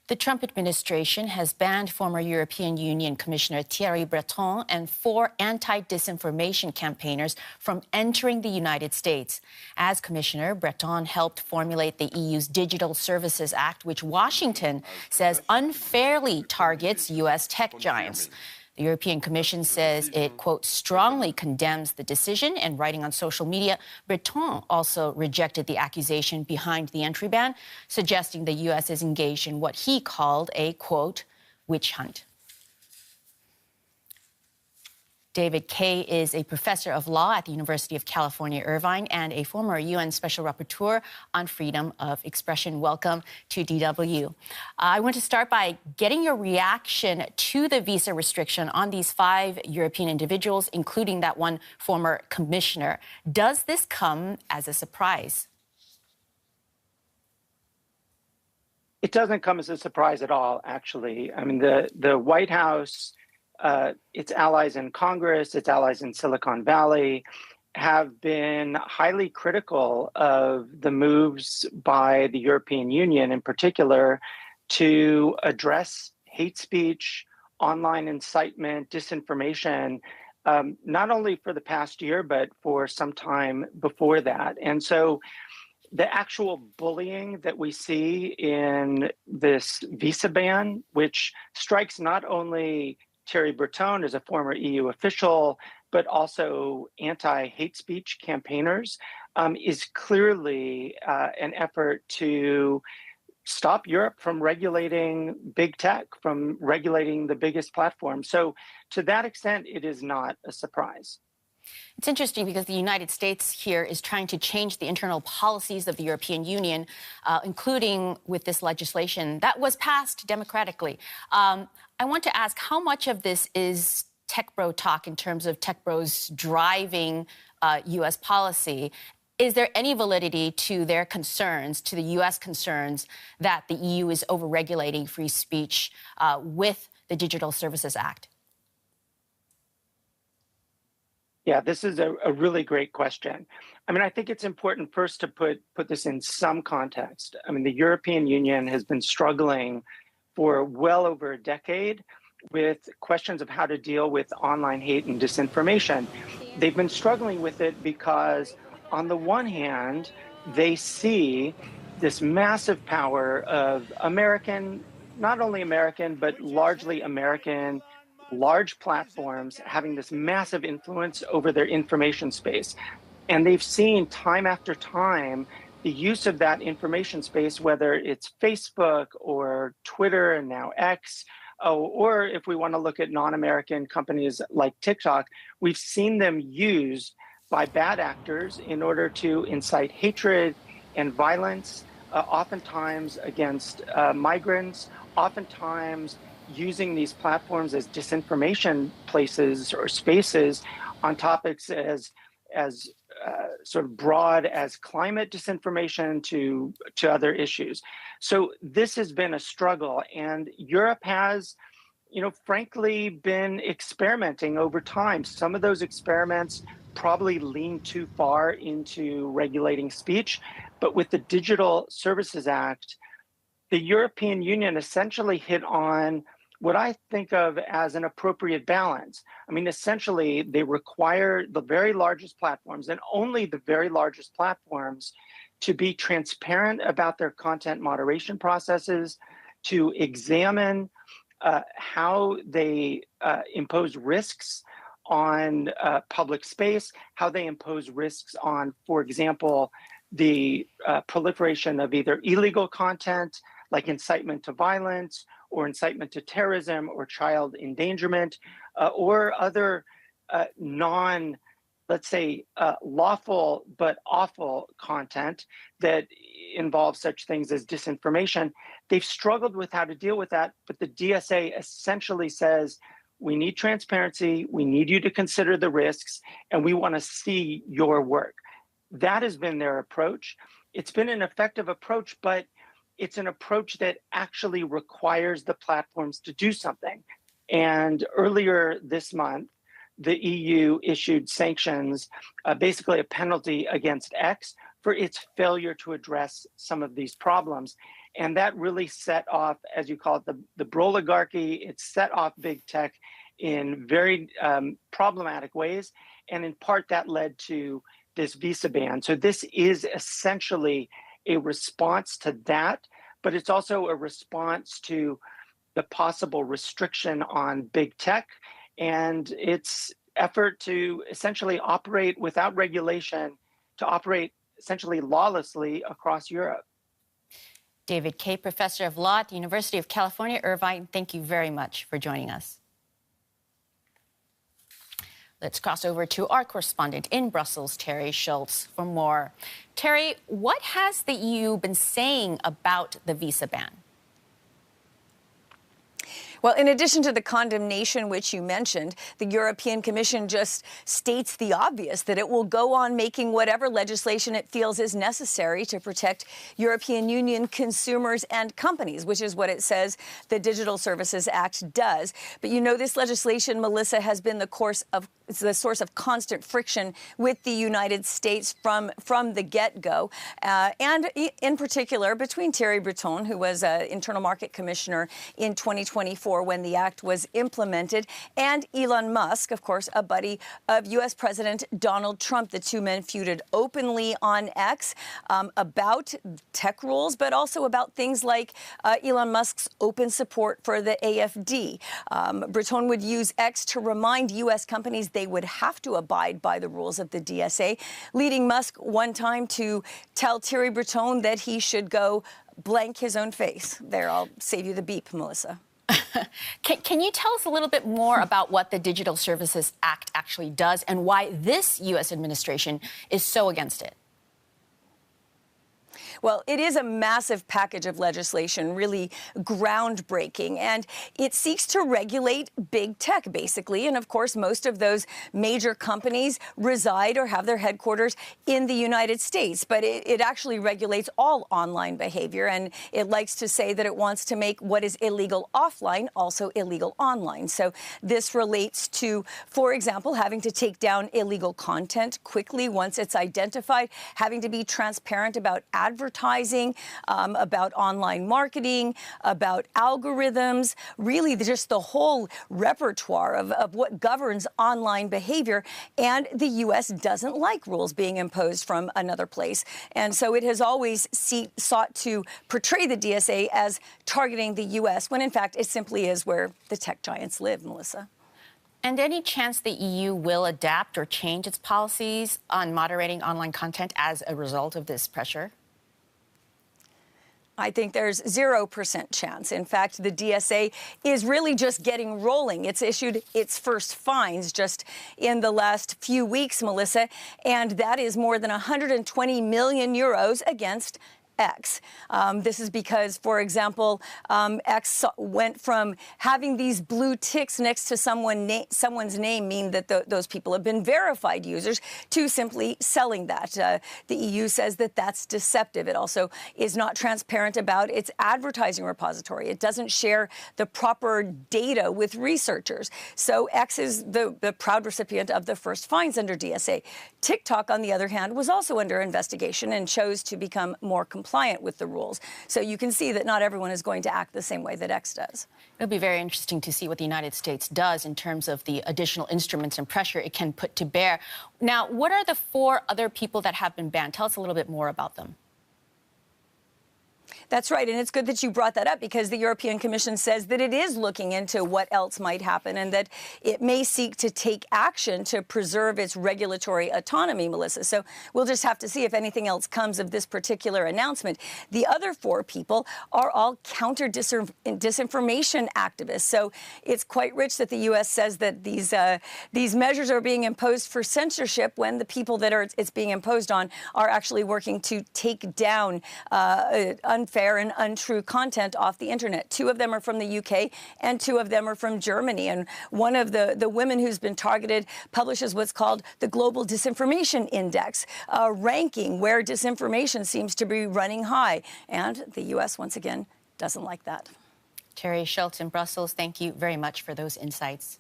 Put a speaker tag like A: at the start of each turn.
A: The Trump administration has banned former European Union Commissioner Thierry Breton and 4 anti-disinformation campaigners from entering the United States. As commissioner, Breton helped formulate the EU's Digital Services Act, which Washington says unfairly targets U.S. tech giants. The European Commission says it, quote, strongly condemns the decision, and writing on social media, Breton also rejected the accusation behind the entry ban, suggesting the U.S. is engaged in what he called a, quote, witch hunt. David Kaye is a professor of law at the University of California Irvine and a former UN Special Rapporteur on freedom of expression. Welcome to DW. I want to start by getting your reaction to the visa restriction on these 5 European individuals, including that one former commissioner. Does this come as a surprise?
B: It doesn't come as a surprise at all, actually. I mean, the White House, its allies in Congress, its allies in Silicon Valley have been highly critical of the moves by the European Union in particular to address hate speech, online incitement, disinformation, not only for the past year, but for some time before that. And so the actual bullying that we see in this visa ban, which strikes not only Thierry Breton as a former EU official, but also anti-hate speech campaigners, is clearly an effort to stop Europe from regulating big tech, from regulating the biggest platforms. So to that extent, it is not a surprise.
A: It's interesting because the United States here is trying to change the internal policies of the European Union, including with this legislation that was passed democratically. I want to ask, how much of this is tech bro talk in terms of tech bros driving U.S. policy? Is there any validity to their concerns, to the U.S. concerns, that the EU is overregulating free speech with the Digital Services Act?
B: Yeah, this is a really great question. I mean, I think it's important first to put this in some context. I mean, the European Union has been struggling for well over a decade with questions of how to deal with online hate and disinformation. They've been struggling with it because, on the one hand, they see this massive power of not only American, but largely American, large platforms having this massive influence over their information space. And they've seen time after time the use of that information space, whether it's Facebook or Twitter and now X, or if we want to look at non-American companies like TikTok, we've seen them used by bad actors in order to incite hatred and violence, oftentimes against migrants, oftentimes using these platforms as disinformation places or spaces on topics as sort of broad as climate disinformation to other issues. So this has been a struggle, and Europe has, frankly, been experimenting over time. Some of those experiments probably lean too far into regulating speech, but with the Digital Services Act, the European Union essentially hit on what I think of as an appropriate balance. I mean, essentially, they require the very largest platforms, and only the very largest platforms, to be transparent about their content moderation processes, to examine how they impose risks on public space, how they impose risks on, for example, the proliferation of either illegal content like incitement to violence or incitement to terrorism or child endangerment, or other let's say, lawful but awful content that involves such things as disinformation. They've struggled with how to deal with that, but the DSA essentially says, we need transparency, we need you to consider the risks, and we want to see your work. That has been their approach. It's been an effective approach, but it's an approach that actually requires the platforms to do something. And earlier this month, the EU issued sanctions, basically a penalty against X for its failure to address some of these problems. And that really set off, as you call it, the broligarchy. It set off big tech in very problematic ways. And in part, that led to this visa ban. So this is essentially a response to that, but it's also a response to the possible restriction on big tech and its effort to essentially operate without regulation, to operate essentially lawlessly across Europe.
A: David Kaye, professor of law at the University of California Irvine, thank you very much for joining us. Let's cross over to our correspondent in Brussels, Teri Schultz, for more. Teri, what has the EU been saying about the visa ban?
C: Well, in addition to the condemnation which you mentioned, the European Commission just states the obvious, that it will go on making whatever legislation it feels is necessary to protect European Union consumers and companies, which is what it says the Digital Services Act does. But you know, this legislation, Melissa, has been it's the source of constant friction with the United States from the get-go, and in particular between Thierry Breton, who was Internal Market Commissioner in 2024 when the act was implemented, and Elon Musk, of course, a buddy of U.S. President Donald Trump. The two men feuded openly on X about tech rules, but also about things like Elon Musk's open support for the AfD. Breton would use X to remind U.S. companies they would have to abide by the rules of the DSA, leading Musk one time to tell Thierry Breton that he should go blank his own face. There, I'll save you the beep, Melissa.
A: Can you tell us a little bit more about what the Digital Services Act actually does and why this U.S. administration is so against it?
C: Well, it is a massive package of legislation, really groundbreaking, and it seeks to regulate big tech, basically. And of course, most of those major companies reside or have their headquarters in the United States. But it actually regulates all online behavior, and it likes to say that it wants to make what is illegal offline also illegal online. So this relates to, for example, having to take down illegal content quickly once it's identified, having to be transparent about advertising, about online marketing, about algorithms, really just the whole repertoire of what governs online behavior. And the U.S. doesn't like rules being imposed from another place. And so it has always sought to portray the DSA as targeting the U.S., when in fact it simply is where the tech giants live, Melissa.
A: And any chance the EU will adapt or change its policies on moderating online content as a result of this pressure?
C: I think there's 0% chance. In fact, the DSA is really just getting rolling. It's issued its first fines just in the last few weeks, Melissa, and that is more than 120 million euros against X. This is because, for example, X went from having these blue ticks next to someone's name, mean that those people have been verified users, to simply selling that. The EU says that that's deceptive. It also is not transparent about its advertising repository. It doesn't share the proper data with researchers. So X is the proud recipient of the first fines under DSA. TikTok, on the other hand, was also under investigation and chose to become more compliant with the rules. So you can see that not everyone is going to act the same way that X does.
A: It'll be very interesting to see what the United States does in terms of the additional instruments and pressure it can put to bear. Now, what are the 4 other people that have been banned? Tell us a little bit more about them.
C: That's right. And it's good that you brought that up, because the European Commission says that it is looking into what else might happen and that it may seek to take action to preserve its regulatory autonomy, Melissa. So we'll just have to see if anything else comes of this particular announcement. The other 4 people are all counter-disinformation activists. So it's quite rich that the U.S. says that these measures are being imposed for censorship when the people that it's being imposed on are actually working to take down unfair and untrue content off the internet. 2 of them are from the UK and 2 of them are from Germany. And one of the women who's been targeted publishes what's called the Global Disinformation Index, a ranking where disinformation seems to be running high. And the U.S., once again, doesn't like that.
A: Teri Schultz in Brussels, thank you very much for those insights.